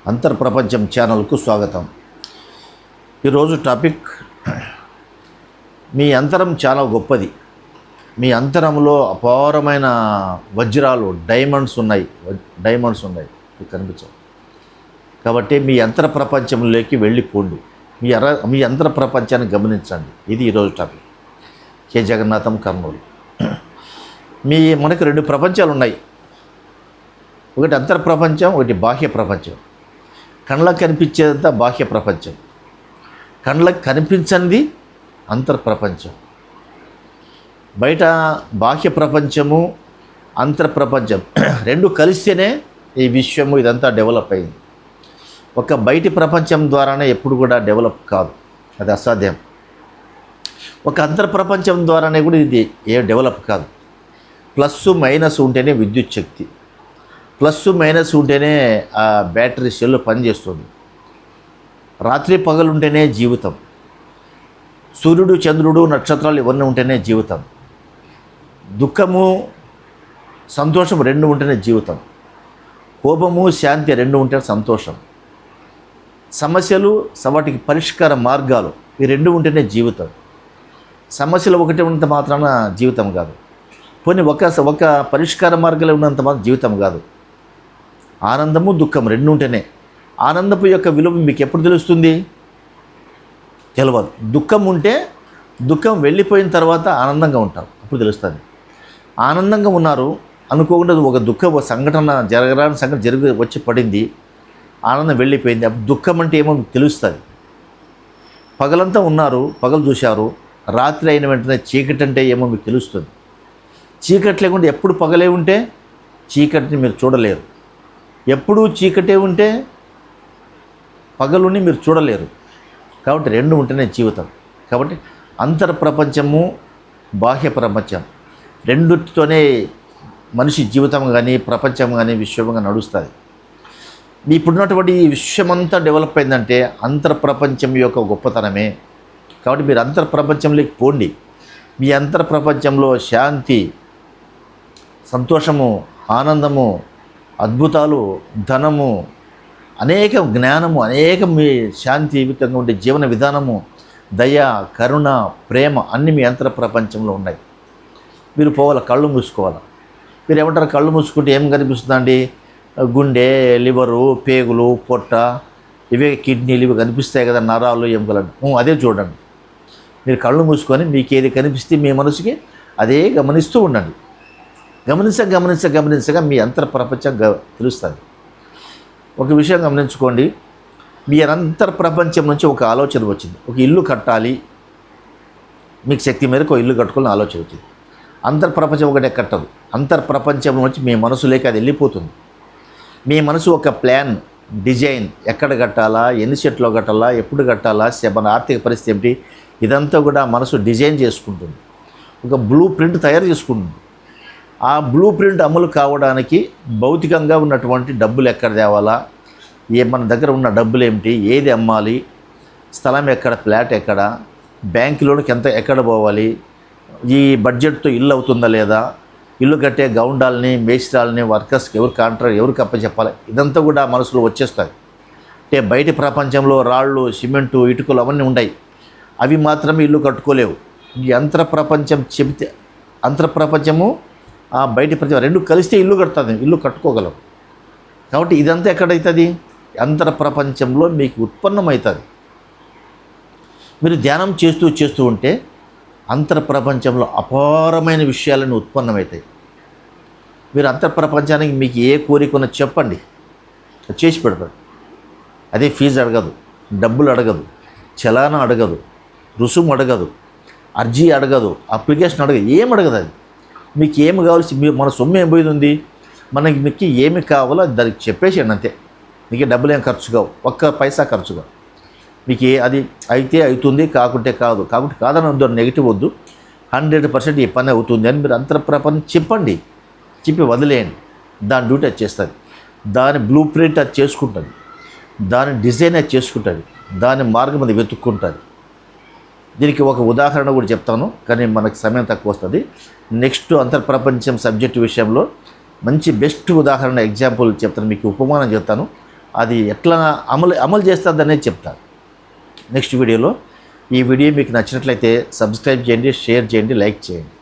అంతర్ప్రపంచం ఛానల్కు స్వాగతం. ఈరోజు టాపిక్, మీ అంతరం చాలా గొప్పది. మీ అంతరంలో అపారమైన వజ్రాలు, డైమండ్స్ ఉన్నాయి. మీకు కనిపించవు. కాబట్టి మీ అంతర ప్రపంచంలోకి వెళ్ళిపోండి. మీ అంతర ప్రపంచాన్ని గమనించండి. ఇది ఈరోజు టాపిక్. కె జగన్నాథం, కర్నూలు. మనకు రెండు ప్రపంచాలు ఉన్నాయి. ఒకటి అంతర్ ప్రపంచం, ఒకటి బాహ్య ప్రపంచం. కళ్ళకు కనిపించేదంతా బాహ్య ప్రపంచం, కళ్ళకు కనిపించనిది అంతర్ ప్రపంచం. బయట బాహ్య ప్రపంచము, అంతర్ ప్రపంచం రెండు కలిస్తేనే ఈ విశ్వము ఇదంతా డెవలప్ అయింది. ఒక బయటి ప్రపంచం ద్వారానే ఎప్పుడు కూడా డెవలప్ కాదు, అది అసాధ్యం. ఒక అంతర్ ప్రపంచం ద్వారానే కూడా ఇది డెవలప్ కాదు. ప్లస్ మైనస్ ఉంటేనే విద్యుత్ శక్తి, ప్లస్ మైనస్ ఉంటేనే ఆ బ్యాటరీ సెల్ పనిచేస్తుంది. రాత్రి పగలు ఉంటేనే జీవితం. సూర్యుడు, చంద్రుడు, నక్షత్రాలు ఇవన్నీ ఉంటేనే జీవితం. దుఃఖము, సంతోషం రెండు ఉంటేనే జీవితం. కోపము, శాంతి రెండు ఉంటేనే సంతోషం. సమస్యలు, వాటికి పరిష్కార మార్గాలు ఈ రెండు ఉంటేనే జీవితం. సమస్యలు ఒకటి ఉన్నంత మాత్రాన జీవితం కాదు. పోనీ ఒక పరిష్కార మార్గాలు ఉన్నంత మాత్రం జీవితం కాదు. ఆనందము, దుఃఖం రెండు ఉంటేనే. ఆనందపు యొక్క విలువ మీకు ఎప్పుడు తెలుస్తుంది? తెలియదు. దుఃఖం ఉంటే, దుఃఖం వెళ్ళిపోయిన తర్వాత ఆనందంగా ఉంటాం, అప్పుడు తెలుస్తుంది. ఆనందంగా ఉన్నారు అనుకోకుండా ఒక సంఘటన జరగరాని సంఘటన వచ్చి పడింది, ఆనందం వెళ్ళిపోయింది, అప్పుడు దుఃఖం అంటే ఏమో మీకు తెలుస్తుంది. పగలంతా ఉన్నారు, పగలు చూశారు, రాత్రి అయిన వెంటనే చీకటి అంటే ఏమో మీకు తెలుస్తుంది. చీకటి లేకుండా ఎప్పుడు పగలే ఉంటే చీకటిని మీరు చూడలేరు. ఎప్పుడూ చీకటే ఉంటే పగలుని మీరు చూడలేరు. కాబట్టి రెండు ఉంటేనే జీవితం. కాబట్టి అంతర్ ప్రపంచము, బాహ్య ప్రపంచం రెండుతోనే మనిషి జీవితం కానీ, ప్రపంచం కానీ, విశ్వం కానీ నడుస్తుంది. ఇప్పుడున్నటువంటి ఈ విశ్వమంతా డెవలప్ అయిందంటే అంతర్ ప్రపంచం యొక్క గొప్పతనమే. కాబట్టి మీరు అంతర్ ప్రపంచంలోకి పోండి. మీ అంతర్ ప్రపంచంలో శాంతి, సంతోషము, ఆనందము, అద్భుతాలు, ధనము, అనేక జ్ఞానము, అనేక మీ శాంతియుతంగా ఉండే జీవన విధానము, దయ, కరుణ, ప్రేమ అన్నీ మీ అంతర ప్రపంచంలో ఉన్నాయి. మీరు పోవాలి, కళ్ళు మూసుకోవాలి. మీరు ఏమంటారు? కళ్ళు మూసుకుంటే ఏం కనిపిస్తుందండి? గుండె, లివరు, పేగులు, పొట్ట, ఇవే కిడ్నీలు ఇవి కనిపిస్తాయి కదా, నరాలు, ఎముకలు. అదే చూడండి. మీరు కళ్ళు మూసుకొని మీకు ఏది కనిపిస్తే మీ మనసుకి అదే గమనిస్తూ ఉండండి. గమనించగా మీ అంతర ప్రపంచం తెలుస్తుంది. ఒక విషయం గమనించుకోండి. మీ అంతర్ ప్రపంచం నుంచి ఒక ఆలోచన వచ్చింది. ఒక ఇల్లు కట్టాలి, మీకు శక్తి మేరకు ఒక ఇల్లు కట్టుకోవాలని ఆలోచన వచ్చింది. అంతర్ ప్రపంచం ఒకటే కట్టదు. అంతర్ ప్రపంచం నుంచి మీ మనసులోకి అది వెళ్ళిపోతుంది. మీ మనసు ఒక ప్లాన్, డిజైన్, ఎక్కడ కట్టాలా, ఎన్ని సెట్లో కట్టాలా, ఎప్పుడు కట్టాలా, మన ఆర్థిక పరిస్థితి ఏమిటి, ఇదంతా కూడా మనసు డిజైన్ చేసుకుంటుంది. ఒక బ్లూ ప్రింట్ తయారు చేసుకుంటుంది. ఆ బ్లూ ప్రింట్ అమలు కావడానికి భౌతికంగా ఉన్నటువంటి డబ్బులు ఎక్కడ తేవాలా, మన దగ్గర ఉన్న డబ్బులు ఏమిటి, ఏది అమ్మాలి, స్థలం ఎక్కడ, ఫ్లాట్ ఎక్కడ, బ్యాంక్ లోన్కి ఎక్కడ పోవాలి, ఈ బడ్జెట్తో ఇల్లు అవుతుందా లేదా, ఇల్లు కట్టే గౌండాలని, మేస్త్రాలని, వర్కర్స్కి ఎవరికి అప్పచెప్పాలి, ఇదంతా కూడా మనసులో వచ్చేస్తాయి. అంటే బయటి ప్రపంచంలో రాళ్ళు, సిమెంటు, ఇటుకలు అవన్నీ ఉన్నాయి. అవి మాత్రమే ఇల్లు కట్టుకోలేవు. ఈ అంతర ప్రపంచం చెబితే, అంతర ప్రపంచము బయటి ప్రపంచం రెండు కలిస్తే ఇల్లు కడుతుంది, ఇల్లు కట్టుకోగలవు. కాబట్టి ఇదంతా ఎక్కడవుతుంది? అంతర ప్రపంచంలో మీకు ఉత్పన్నమవుతుంది. మీరు ధ్యానం చేస్తూ ఉంటే అంతర ప్రపంచంలో అపారమైన విషయాలను ఉత్పన్నమవుతాయి. మీరు అంతర్ ప్రపంచానికి మీకు ఏ కోరికనో చెప్పండి, చేసి పెడతాడు. అదే ఫీజు అడగదు, డబ్బులు అడగదు, చలానా అడగదు, రుసుము అడగదు, అర్జీ అడగదు, అప్లికేషన్ అడగదు, ఏం అడగదు. అది మీకు ఏమి కావాల్సి, మన సొమ్ము ఏం పోయింది ఉంది, మీకు ఏమి కావాలో దానికి చెప్పేసేయండి అంతే. మీకు డబ్బులు ఏం ఖర్చు కావు, ఒక్క పైసా ఖర్చు కావు. మీకు అది అయితే అవుతుంది, కాకుంటే కాదని వద్దు, నెగిటివ్ వద్దు. 100% ఈ పని అవుతుంది అని మీరు అంతర్ ప్రపంచం చెప్పి వదిలేయండి. దాని డ్యూటీ అది చేస్తుంది. దాని బ్లూ ప్రింట్ అది చేసుకుంటుంది, దాని డిజైన్ అది చేసుకుంటుంది, దాని మార్గం అది వెతుక్కుంటుంది. దీనికి ఒక ఉదాహరణ కూడా చెప్తాను, కానీ మనకు సమయం తక్కువ వస్తుంది. నెక్స్ట్ అంతర్ప్రపంచం సబ్జెక్టు విషయంలో మంచి బెస్ట్ ఉదాహరణ ఎగ్జాంపుల్ చెప్తాను, మీకు ఉపమానం చెప్తాను. అది ఎట్లా అమలు చేస్తుంది అనేది చెప్తాను నెక్స్ట్ వీడియోలో. ఈ వీడియో మీకు నచ్చినట్లయితే సబ్స్క్రైబ్ చేయండి, షేర్ చేయండి, లైక్ చేయండి.